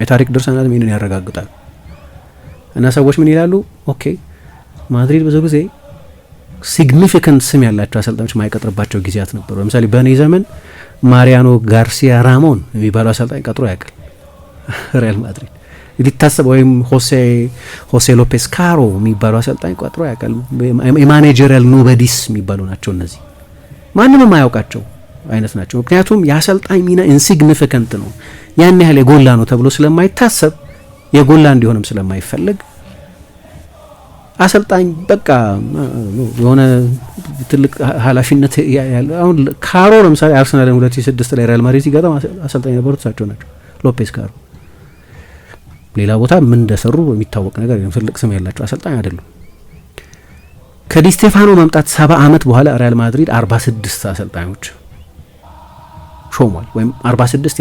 E: የታሪክ ድርሳናት ይህንን ያረጋግጣል። እና ሰዎች ምን ይላሉ? ኦኬ ማድሪድ ብዙ ጊዜ ሲግኒፊካንት ስም ያላቸው አሰልጣኞች ማይቀጥርባቸው ጊዜያት ነበሩ። ለምሳሌ በእኔ ዘመን ማሪያኖ ጋርሲያ ራሞን የሚባለው አሰልጣኝ ቀጥሮ ያውቃል ሪያል ማድሪድ ሊታሰብ፣ ወይም ሆሴ ሎፔስ ካሮ የሚባለው አሰልጣኝ ቀጥሮ ያውቃል። የማኔጀሪያል ኖበዲስ የሚባሉ ናቸው እነዚህ፣ ማንም የማያውቃቸው አይነት ናቸው። ምክንያቱም የአሰልጣኝ ሚና ኢንሲግኒፊካንት ነው፣ ያን ያህል የጎላ ነው ተብሎ ስለማይታሰብ፣ የጎላ እንዲሆንም ስለማይፈልግ አሰልጣኝ በቃ የሆነ ትልቅ ኃላፊነት ያለ። አሁን ካሮ ለምሳሌ አርሰናልን 2006 ላይ ሪያል ማድሪድ ሲገጥም አሰልጣኝ የነበሩት እሳቸው ናቸው፣ ሎፔስ ካሮ። ሌላ ቦታ ምን እንደሰሩ የሚታወቅ ነገር የለም። ትልቅ ስም ያላቸው አሰልጣኝ አይደሉም። ከዲ ስቴፋኖ መምጣት 70 ዓመት በኋላ ሪያል ማድሪድ 46 አሰልጣኞች ሾሟል። ወይም 46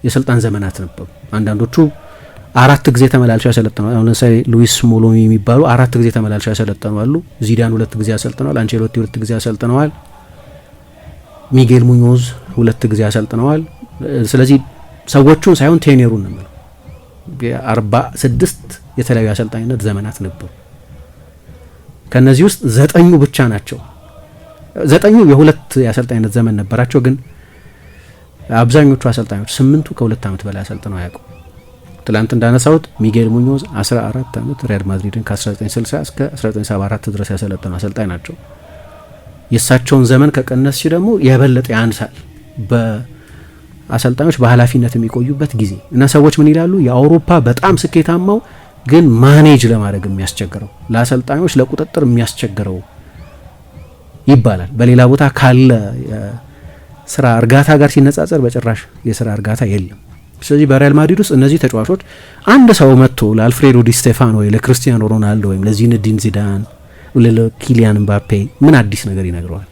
E: የስልጣን ዘመናት ነበሩ። አንዳንዶቹ 4 ጊዜ ተመላልሰው ያሰለጠኑ፣ አሁን ለምሳሌ ሉዊስ ሞሎሚ የሚባሉ 4 ጊዜ ተመላልሰው ያሰለጠኑ አሉ። ዚዳን 2 ጊዜ ያሰልጥነዋል። አንቼሎቲ 2 ጊዜ ያሰልጥነዋል። ሚጌል ሙኞዝ 2 ጊዜ ያሰልጥነዋል። ስለዚህ ሰዎቹን ሳይሆን ቴኔሩን ነው። 46 የተለያዩ አሰልጣኝነት ዘመናት ነበሩ። ከነዚህ ውስጥ 9 ብቻ ናቸው 9 የሁለት የአሰልጣኝነት ዘመን ነበራቸው። ግን አብዛኞቹ አሰልጣኞች 8ቱ ከ2 ዓመት በላይ አሰልጥነው አያውቁም። ትላንት እንዳነሳሁት ሚጌል ሙኞዝ 14 ዓመት ሪያል ማድሪድን ከ1960 እስከ 1974 ድረስ ያሰለጠኑ አሰልጣኝ ናቸው። የእሳቸውን ዘመን ከቀነስሽ ደግሞ የበለጠ ያንሳል በአሰልጣኞች በኃላፊነት የሚቆዩበት ጊዜ እና ሰዎች ምን ይላሉ? የአውሮፓ በጣም ስኬታማው ግን ማኔጅ ለማድረግ የሚያስቸግረው ለአሰልጣኞች ለቁጥጥር የሚያስቸግረው ይባላል። በሌላ ቦታ ካለ ስራ እርጋታ ጋር ሲነጻጸር በጭራሽ የስራ እርጋታ የለም። ስለዚህ በሪያል ማድሪድ ውስጥ እነዚህ ተጫዋቾች አንድ ሰው መጥቶ ለአልፍሬዶ ዲ ስቴፋኖ ወይ ለክርስቲያኖ ሮናልዶ ወይም ለዚነዲን ዚዳን ለኪሊያን ምባፔ ምን አዲስ ነገር ይነግረዋል?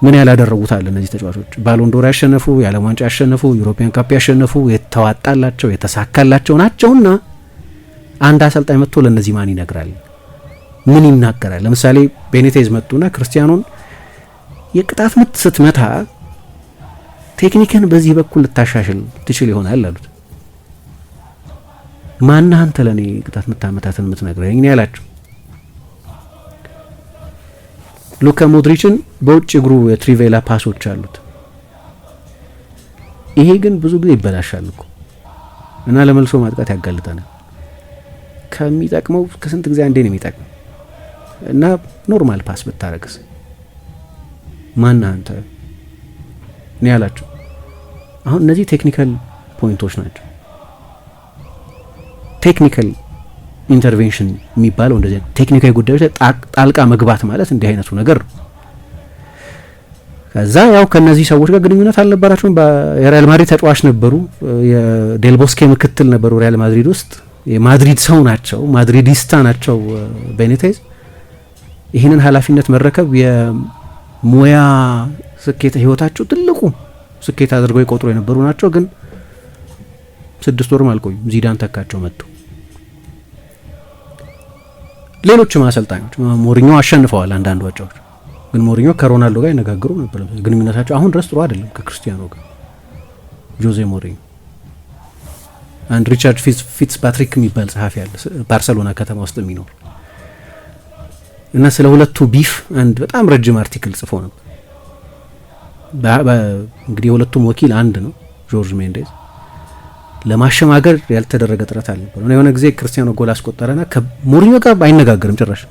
E: ምን ያላደረጉታል? እነዚህ ተጫዋቾች ባሎንዶር ያሸነፉ፣ የዓለም ዋንጫ ያሸነፉ፣ ዩሮፒያን ካፕ ያሸነፉ፣ የተዋጣላቸው የተሳካላቸው ናቸውና አንድ አሰልጣኝ መጥቶ ለእነዚህ ማን ይነግራል? ምን ይናገራል? ለምሳሌ ቤኔቴዝ መጡና ክርስቲያኖን የቅጣት ምት ስትመታ ቴክኒክን በዚህ በኩል ልታሻሽል ትችል ይሆናል አሉት። ማነህ አንተ ለኔ ቅጣት ምታመታትን የምትነግረኝ ነው ያላቸው። ሉካ ሞድሪችን በውጭ እግሩ የትሪቬላ ፓሶች አሉት። ይሄ ግን ብዙ ጊዜ ይበላሻል እኮ እና ለመልሶ ማጥቃት ያጋልጠናል። ከሚጠቅመው ከስንት ጊዜ አንዴ ነው የሚጠቅመው እና ኖርማል ፓስ ብታረግስ ማነህ አንተ ነው ያላቸው። አሁን እነዚህ ቴክኒካል ፖይንቶች ናቸው። ቴክኒካል ኢንተርቬንሽን የሚባለው እንደዚህ ቴክኒካዊ ጉዳዮች ጣልቃ መግባት ማለት እንዲህ አይነቱ ነገር ነው። ከዛ ያው ከነዚህ ሰዎች ጋር ግንኙነት አልነበራቸውም። የሪያል ማድሪድ ተጫዋች ነበሩ፣ የዴልቦስኬ ምክትል ነበሩ ሪያል ማድሪድ ውስጥ። የማድሪድ ሰው ናቸው፣ ማድሪዲስታ ናቸው ቤኔቴዝ። ይህንን ኃላፊነት መረከብ የሙያ ስኬት ህይወታቸው ትልቁ ስኬት አድርገው ይቆጥሩ የነበሩ ናቸው። ግን 6 ወርም አልቆዩም፣ ዚዳን ተካቸው መጡ። ሌሎችም አሰልጣኞች ሞሪኞ አሸንፈዋል አንዳንድ ዋንጫዎች። ግን ሞሪኞ ከሮናልዶ ጋር ይነጋገሩ ነበር። ግንኙነታቸው አሁን ድረስ ጥሩ አይደለም ከክርስቲያኖ ጋር። ጆዜ ሞሪኞ አንድ ሪቻርድ ፊትስ ፓትሪክ የሚባል ጸሐፊ አለ ባርሰሎና ከተማ ውስጥ የሚኖር እና ስለ ሁለቱ ቢፍ አንድ በጣም ረጅም አርቲክል ጽፎ ነበር። እንግዲህ የሁለቱም ወኪል አንድ ነው፣ ጆርጅ ሜንዴዝ። ለማሸማገር ያልተደረገ ጥረት አልነበር። የሆነ ጊዜ ክርስቲያኖ ጎል አስቆጠረና ከሞሪኞ ጋር አይነጋገርም ጭራሽ።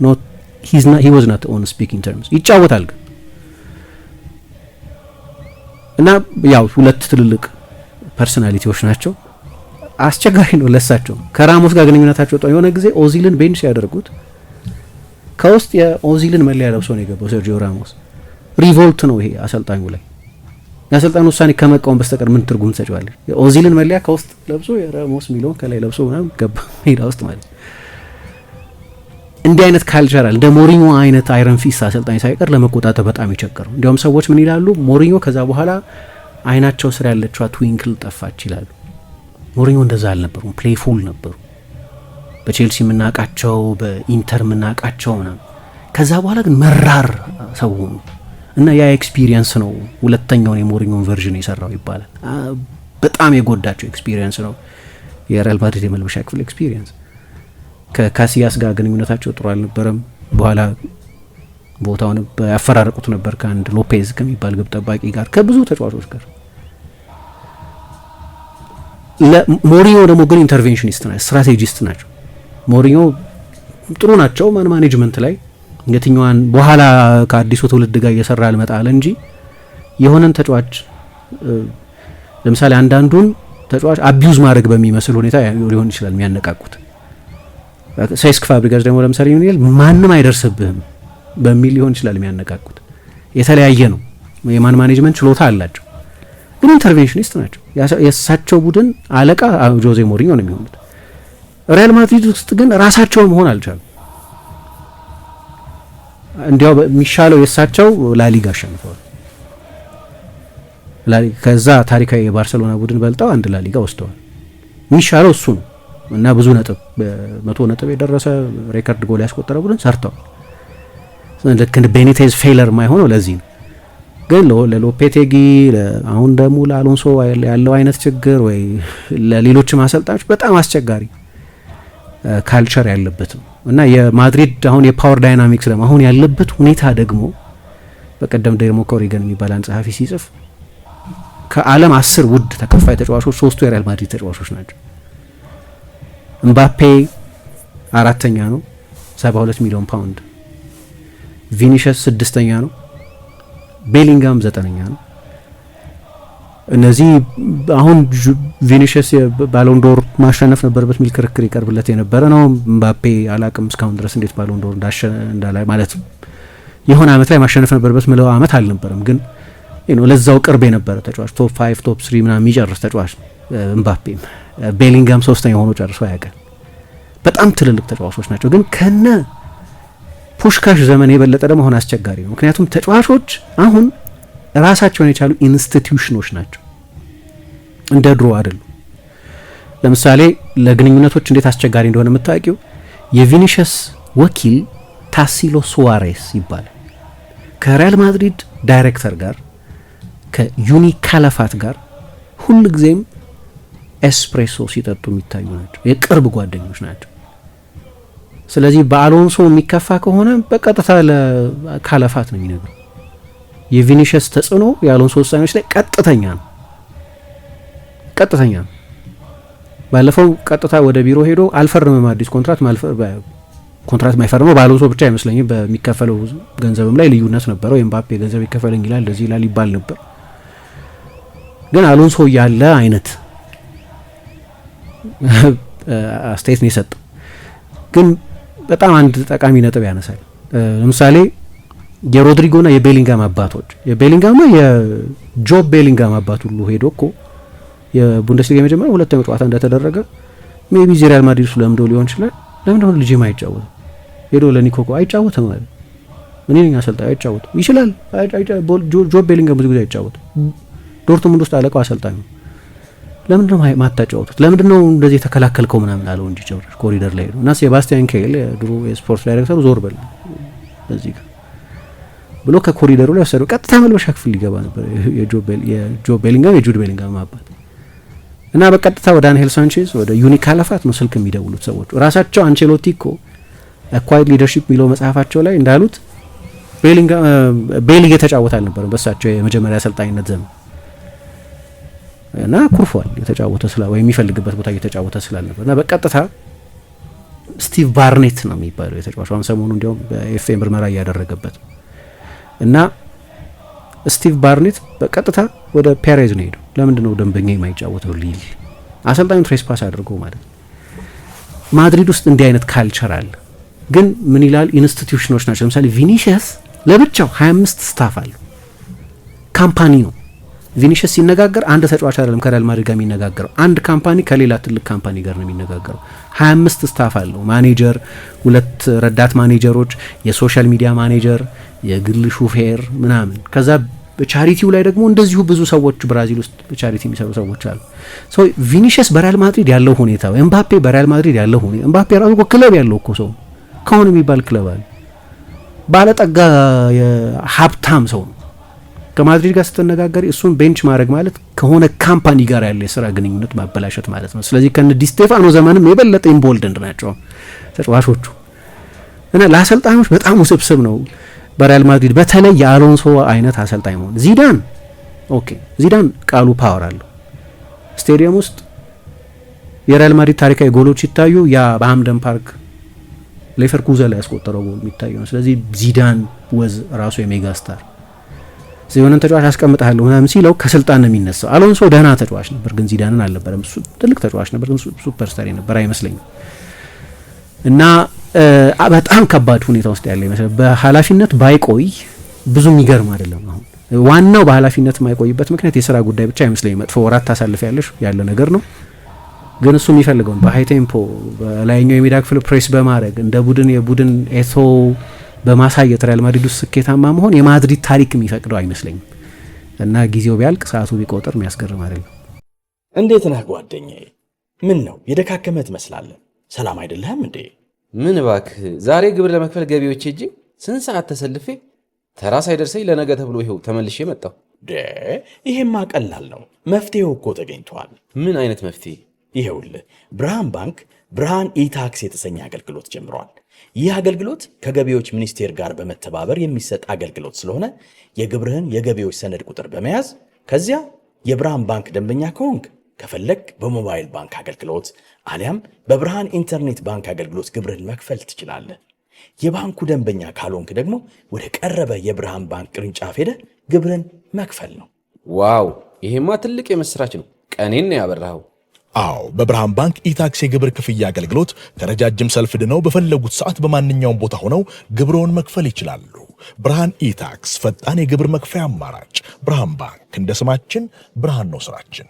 E: he was not on speaking terms። ይጫወታል ግን እና ያው ሁለት ትልልቅ ፐርሶናሊቲዎች ናቸው። አስቸጋሪ ነው ለሳቸው። ከራሞስ ጋር ግንኙነታቸው ጠው የሆነ ጊዜ ኦዚልን ቤንች ሲያደርጉት ከውስጥ የኦዚልን መለያ ለብሶ ነው የገባው ሴርጂዮ ራሞስ። ሪቮልት ነው ይሄ አሰልጣኙ ላይ። የአሰልጣኙ ውሳኔ ከመቃወም በስተቀር ምን ትርጉም ትሰጪዋለሽ? የኦዚልን መለያ ከውስጥ ለብሶ የራሞስ ሚሊዮን ከላይ ለብሶ ምናምን ገባ ሜዳ ውስጥ ማለት። እንዲህ አይነት ካልቸራል እንደ ሞሪኞ አይነት አይረን ፊስ አሰልጣኝ ሳይቀር ለመቆጣጠር በጣም ይቸገሩ። እንዲያውም ሰዎች ምን ይላሉ? ሞሪኞ ከዛ በኋላ አይናቸው ስር ያለችዋ ትዊንክል ጠፋች ይላሉ። ሞሪኞ እንደዛ አልነበሩም፣ ፕሌይፉል ነበሩ። በቼልሲ የምናውቃቸው በኢንተር የምናውቃቸው ምናምን። ከዛ በኋላ ግን መራር ሰው ሆኑ እና ያ ኤክስፒሪየንስ ነው ሁለተኛውን የሞሪኞን ቨርዥን የሰራው ይባላል። በጣም የጎዳቸው ኤክስፒሪየንስ ነው የሪያል ማድሪድ የመልበሻ ክፍል ኤክስፒሪየንስ። ከካሲያስ ጋር ግንኙነታቸው ጥሩ አልነበረም። በኋላ ቦታውን ያፈራረቁት ነበር ከአንድ ሎፔዝ ከሚባል ግብ ጠባቂ ጋር፣ ከብዙ ተጫዋቾች ጋር። ሞሪኞ ደግሞ ግን ኢንተርቬንሽኒስት ናቸው፣ ስትራቴጂስት ናቸው። ሞሪኞ ጥሩ ናቸው ማኔጅመንት ላይ የትኛዋን በኋላ ከአዲሱ ትውልድ ጋር እየሰራ አልመጣለ እንጂ የሆነን ተጫዋች ለምሳሌ አንዳንዱን ተጫዋች አቢዩዝ ማድረግ በሚመስል ሁኔታ ሊሆን ይችላል የሚያነቃቁት። ሴስክ ፋብሪጋስ ደግሞ ለምሳሌ ዩኒየል ማንም አይደርስብህም በሚል ሊሆን ይችላል የሚያነቃቁት። የተለያየ ነው። የማን ማኔጅመንት ችሎታ አላቸው፣ ግን ኢንተርቬንሽኒስት ናቸው። የእሳቸው ቡድን አለቃ ጆዜ ሞሪኞ ነው የሚሆኑት። ሪያል ማድሪድ ውስጥ ግን ራሳቸውን መሆን አልቻሉ። እንዲያው የሚሻለው የእሳቸው ላሊጋ አሸንፈዋል። ከዛ ታሪካዊ የባርሰሎና ቡድን በልጠው አንድ ላሊጋ ወስደዋል። የሚሻለው እሱ ነው እና ብዙ ነጥብ በ100 ነጥብ የደረሰ ሬከርድ ጎል ያስቆጠረ ቡድን ሰርተዋል። ልክ እንደ ቤኒቴዝ ፌለር ማይሆነው ለዚህ ነው። ግን ለሎፔቴጊ አሁን ደግሞ ለአሎንሶ ያለው አይነት ችግር ወይ ለሌሎችም አሰልጣኞች በጣም አስቸጋሪ ካልቸር ያለበት ነው እና የማድሪድ አሁን የፓወር ዳይናሚክስ ደግሞ አሁን ያለበት ሁኔታ ደግሞ በቀደም ደግሞ ኮሪገን የሚባል አንድ ጸሐፊ ሲጽፍ ከዓለም 10 ውድ ተከፋይ ተጫዋቾች 3ቱ የሪያል ማድሪድ ተጫዋቾች ናቸው። እምባፔ 4ኛ ነው 72 ሚሊዮን ፓውንድ፣ ቪኒሽስ 6ኛ ነው፣ ቤሊንጋም 9ኛ ነው። እነዚህ አሁን ቪኒሽስ ባሎንዶር ማሸነፍ ነበረበት የሚል ክርክር ይቀርብለት የነበረ ነው። እምባፔ አላቅም እስካሁን ድረስ እንዴት ባሎንዶር እንዳላይ ማለት የሆነ አመት ላይ ማሸነፍ ነበረበት ምለው አመት አልነበረም፣ ግን ለዛው ቅርብ የነበረ ተጫዋች ቶፕ 5 ቶፕ 3 ምናምን የሚጨርስ ተጫዋች እምባፔ። ቤሊንጋም 3ኛ ሆኖ ጨርሶ ያውቃል። በጣም ትልልቅ ተጫዋቾች ናቸው፣ ግን ከነ ፑሽካሽ ዘመን የበለጠ ደግሞ አሁን አስቸጋሪ ነው። ምክንያቱም ተጫዋቾች አሁን ራሳቸውን የቻሉ ኢንስቲትዩሽኖች ናቸው፣ እንደ ድሮ አይደሉም። ለምሳሌ ለግንኙነቶች እንዴት አስቸጋሪ እንደሆነ የምታውቂው የቪኒሽስ ወኪል ታሲሎ ሱዋሬስ ይባላል። ከሪያል ማድሪድ ዳይሬክተር ጋር ከዩኒ ካለፋት ጋር ሁሉ ጊዜም ኤስፕሬሶ ሲጠጡ የሚታዩ ናቸው፣ የቅርብ ጓደኞች ናቸው። ስለዚህ በአሎንሶ የሚከፋ ከሆነ በቀጥታ ለካለፋት ነው የሚነግረው። የቪኒሽስ ተጽዕኖ የአሎንሶ ውሳኔዎች ላይ ቀጥተኛ ነው። ባለፈው ቀጥታ ወደ ቢሮ ሄዶ አልፈርምም አዲስ ኮንትራት ማይፈርመው በአሎንሶ ብቻ አይመስለኝም፣ በሚከፈለው ገንዘብም ላይ ልዩነት ነበረው። ኤምባፔ ገንዘብ ይከፈለኝ ይላል እንደዚህ ይላል ይባል ነበር። ግን አሎንሶ ያለ አይነት አስተያየት ነው የሰጠው። ግን በጣም አንድ ጠቃሚ ነጥብ ያነሳል። ለምሳሌ የሮድሪጎና የቤሊንጋም አባቶች የቤሊንጋማ የጆብ ቤሊንጋም አባት ሁሉ ሄዶ እኮ የቡንደስሊጋ የመጀመሪያ ሁለተኛ ጨዋታ እንደተደረገ ሜቢ ሪያል ማድሪድ ለምዶ ሊሆን ይችላል። ለምንድነው ልጅም አይጫወትም? ሄዶ ለኒኮኮ አይጫወትም ማለት ምን ነኝ አሰልጣኝ አይጫወትም ይችላል። ጆብ ቤሊንጋም ብዙ ጊዜ አይጫወትም። ዶርትሙንድ ውስጥ አለቃው አሰልጣኝ ነው። ለምንድነው ማታጫወቱት? ለምንድነው እንደዚህ የተከላከልከው ምናምን አለው እንጂ ጨውር ኮሪደር ላይ ሄዶ እና ሴባስቲያን ኬል ድሮ የስፖርት ዳይሬክተሩ ዞር በል በዚህ ጋር ብሎ ከኮሪደሩ ላይ ወሰደው። ቀጥታ መልበሻ ክፍል ሊገባ ነበር የጆብ ቤሊንጋም የጁድ ቤሊንጋም አባት እና በቀጥታ ወደ አንሄል ሳንቼዝ ወደ ዩኒ ካለፋት ነው ስልክ የሚደውሉት ሰዎች ራሳቸው። አንቼሎቲ እኮ አኳይርድ ሊደርሺፕ የሚለው መጽሐፋቸው ላይ እንዳሉት ቤሊ እየተጫወተ አልነበረም በሳቸው የመጀመሪያ አሰልጣኝነት ዘመን እና ኩርፏል የተጫወተ ወይ የሚፈልግበት ቦታ እየተጫወተ ስላልነበር እና በቀጥታ ስቲቭ ባርኔት ነው የሚባለው የተጫዋቹ ሰሞኑ እንዲያውም በኤፍኤ ምርመራ እያደረገበት እና ስቲቭ ባርኔት በቀጥታ ወደ ፔሬዝ ነው ሄደው። ለምንድነው ደንበኛ የማይጫወተው ሊል አሰልጣኙ ትሬስፓስ አድርገው ማለት ነው። ማድሪድ ውስጥ እንዲህ አይነት ካልቸር አለ። ግን ምን ይላል ኢንስቲትዩሽኖች ናቸው። ለምሳሌ ቪኒሽስ ለብቻው 25 ስታፍ አለው፣ ካምፓኒ ነው። ቪኒሽስ ሲነጋገር አንድ ተጫዋች አይደለም ከሪያል ማድሪድ ጋር የሚነጋገረው፣ አንድ ካምፓኒ ከሌላ ትልቅ ካምፓኒ ጋር ነው የሚነጋገረው። 25 ስታፍ አለው፣ ማኔጀር፣ 2 ረዳት ማኔጀሮች፣ የሶሻል ሚዲያ ማኔጀር፣ የግል ሹፌር ምናምን። ከዛ በቻሪቲው ላይ ደግሞ እንደዚሁ ብዙ ሰዎች ብራዚል ውስጥ በቻሪቲ የሚሰሩ ሰዎች አሉ። ሶ ቪኒሽስ በሪያል ማድሪድ ያለው ሁኔታ፣ ኤምባፔ በሪያል ማድሪድ ያለው ሁኔታ፣ ኤምባፔ ራሱ ክለብ ያለው እኮ ሰው ከሆነ የሚባል ክለብ አለ፣ ባለጠጋ የሀብታም ሰው ነው። ከማድሪድ ጋር ስትነጋገር እሱን ቤንች ማድረግ ማለት ከሆነ ካምፓኒ ጋር ያለ የስራ ግንኙነት ማበላሸት ማለት ነው። ስለዚህ ከነ ዲ ስቴፋኖ ዘመንም የበለጠ ኢምቦልደንድ ናቸው ተጫዋቾቹ እና ለአሰልጣኞች በጣም ውስብስብ ነው በሪያል ማድሪድ በተለይ የአሎንሶ አይነት አሰልጣኝ መሆን። ዚዳን ቃሉ ፓወር አለው። ስቴዲየም ውስጥ የሪያል ማድሪድ ታሪካዊ ጎሎች ሲታዩ ያ በሃምደን ፓርክ ሌቨርኩዘን ላይ ያስቆጠረው ጎል የሚታዩ ነው። ስለዚህ ዚዳን ወዝ ራሱ የሜጋ ስታር የሆነን ተጫዋች አስቀምጣለሁ ምናምን ሲለው ከስልጣን ነው የሚነሳው። አሎንሶ ደህና ተጫዋች ነበር፣ ግን ዚዳንን አልነበረም። እሱ ትልቅ ተጫዋች ነበር፣ ግን ሱፐርስታር ነበር አይመስለኝም። እና በጣም ከባድ ሁኔታ ውስጥ ያለ ይመስላል። በኃላፊነት ባይቆይ ብዙ የሚገርም አይደለም። አሁን ዋናው በኃላፊነት የማይቆይበት ምክንያት የስራ ጉዳይ ብቻ አይመስለኝም። መጥፎ ወራት ታሳልፊያለሽ ያለ ነገር ነው። ግን እሱ የሚፈልገውን በሃይ ቴምፖ በላይኛው የሜዳ ክፍል ፕሬስ በማድረግ እንደ ቡድን የቡድን ኤቶ በማሳየት ሪያል ማድሪድ ውስጥ ስኬታማ መሆን የማድሪድ ታሪክ የሚፈቅደው አይመስለኝም። እና ጊዜው ቢያልቅ ሰዓቱ ቢቆጥር የሚያስገርም አይደለም።
A: እንዴት ነህ ጓደኛዬ? ምን ነው የደካከመ ትመስላለህ። ሰላም አይደለህም እንዴ?
B: ምን እባክህ፣ ዛሬ ግብር ለመክፈል ገቢዎች ሄጄ ስንት ሰዓት ተሰልፌ ተራ ሳይደርሰኝ ለነገ ተብሎ ይኸው ተመልሼ መጣሁ።
A: ይሄማ ቀላል ነው፣ መፍትሄው እኮ ተገኝቷል።
B: ምን አይነት መፍትሄ?
A: ይኸውልህ ብርሃን ባንክ ብርሃን ኢታክስ የተሰኘ አገልግሎት ጀምሯል። ይህ አገልግሎት ከገቢዎች ሚኒስቴር ጋር በመተባበር የሚሰጥ አገልግሎት ስለሆነ የግብርህን የገቢዎች ሰነድ ቁጥር በመያዝ ከዚያ የብርሃን ባንክ ደንበኛ ከሆንክ ከፈለግ በሞባይል ባንክ አገልግሎት አሊያም በብርሃን ኢንተርኔት ባንክ አገልግሎት ግብርህን መክፈል ትችላለህ። የባንኩ ደንበኛ ካልሆንክ ደግሞ ወደ ቀረበ የብርሃን ባንክ ቅርንጫፍ ሄደህ ግብርህን መክፈል ነው።
B: ዋው! ይሄማ ትልቅ የምስራች ነው። ቀኔን ነው ያበራኸው።
C: አዎ፣ በብርሃን ባንክ ኢታክስ የግብር ክፍያ አገልግሎት ከረጃጅም ሰልፍ ድነው በፈለጉት ሰዓት በማንኛውም ቦታ ሆነው ግብርዎን መክፈል ይችላሉ። ብርሃን ኢታክስ ፈጣን የግብር መክፈያ አማራጭ። ብርሃን ባንክ እንደ ስማችን ብርሃን ነው ስራችን።